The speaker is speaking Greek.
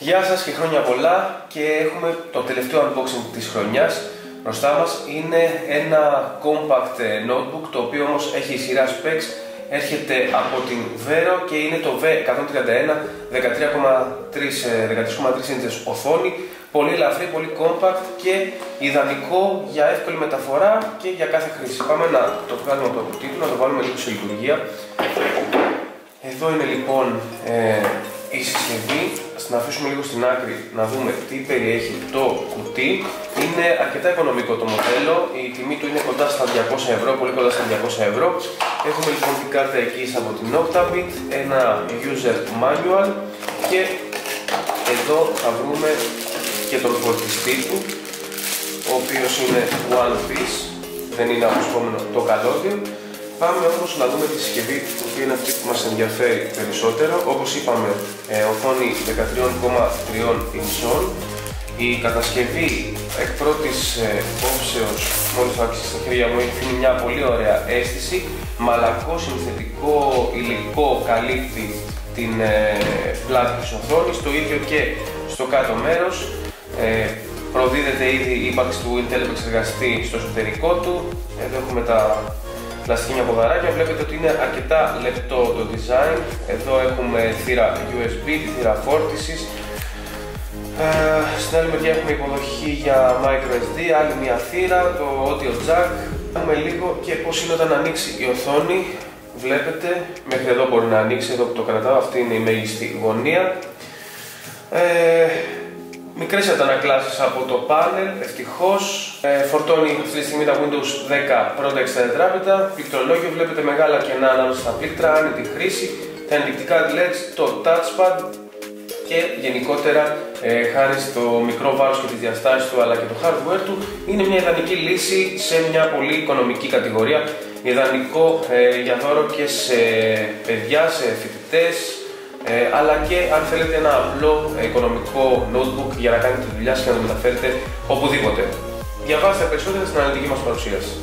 Γεια σας και χρόνια πολλά, και έχουμε το τελευταίο unboxing της χρονιάς. Μπροστά μας είναι ένα compact notebook, το οποίο όμως έχει σειρά specs. Έρχεται από την Vero και είναι το V131 13,3 inches οθόνη. Πολύ ελαφρύ, πολύ compact και ιδανικό για εύκολη μεταφορά και για κάθε χρήση. Πάμε να το βγάλουμε από το κουτί του, να το βάλουμε λίγο σε λειτουργία. Εδώ είναι λοιπόν η συσκευή. Ας την αφήσουμε λίγο στην άκρη να δούμε τι περιέχει το κουτί. Είναι αρκετά οικονομικό το μοντέλο, η τιμή του είναι κοντά στα 200 ευρώ, πολύ κοντά στα 200 ευρώ. Έχουμε λοιπόν την κάρτα εκεί από την Octabit, ένα user manual και εδώ θα βρούμε και τον φορτιστή του, ο οποίος είναι one piece, δεν είναι αποσπόμενο το καλώδιο. Πάμε όμως να δούμε τη συσκευή, που είναι αυτή που μας ενδιαφέρει περισσότερο. Όπως είπαμε, οθόνη 13,3 ιντσών. Η κατασκευή εκ πρώτης όψεως, μόλις το άρχισε στα χέρια μου, έχει μια πολύ ωραία αίσθηση. Μαλακό συνθετικό υλικό καλύπτει την πλάτη της οθόνης, το ίδιο και στο κάτω μέρος. Προδίδεται ήδη η ύπαρξη του Intel επεξεργαστή στο εσωτερικό του. Εδώ έχουμε τα πλαστικίνια ποδαράκια, βλέπετε ότι είναι αρκετά λεπτό το design. Εδώ έχουμε θύρα USB, τη θύρα φόρτισης. Στην άλλη μεριά έχουμε υποδοχή για microSD, άλλη μια θύρα, το audio jack. Έχουμε λίγο και πώς είναι όταν ανοίξει η οθόνη. Βλέπετε, μέχρι εδώ μπορεί να ανοίξει, εδώ που το κρατάω, αυτή είναι η μέγιστη γωνία. Μικρές αντανακλάσεις από το πάνελ, ευτυχώς. Φορτώνει αυτή τη στιγμή τα Windows 10 πρώτα 64 τετράπεπτα. Πληκτρολόγιο, βλέπετε μεγάλα κενά ανάμεσα στα πλήκτρα, άνετη χρήση. Τα ενδεικτικά LEDs, το touchpad και γενικότερα χάρη στο μικρό βάρος και τις διαστάσεις του αλλά και το hardware του, είναι μια ιδανική λύση σε μια πολύ οικονομική κατηγορία. Ιδανικό για δώρο και σε παιδιά, σε φοιτητές, αλλά και αν θέλετε ένα απλό οικονομικό notebook για να κάνετε τη δουλειά σας και να το μεταφέρετε οπουδήποτε. Διαβάστε περισσότερα στην αναλυτική μας παρουσίαση.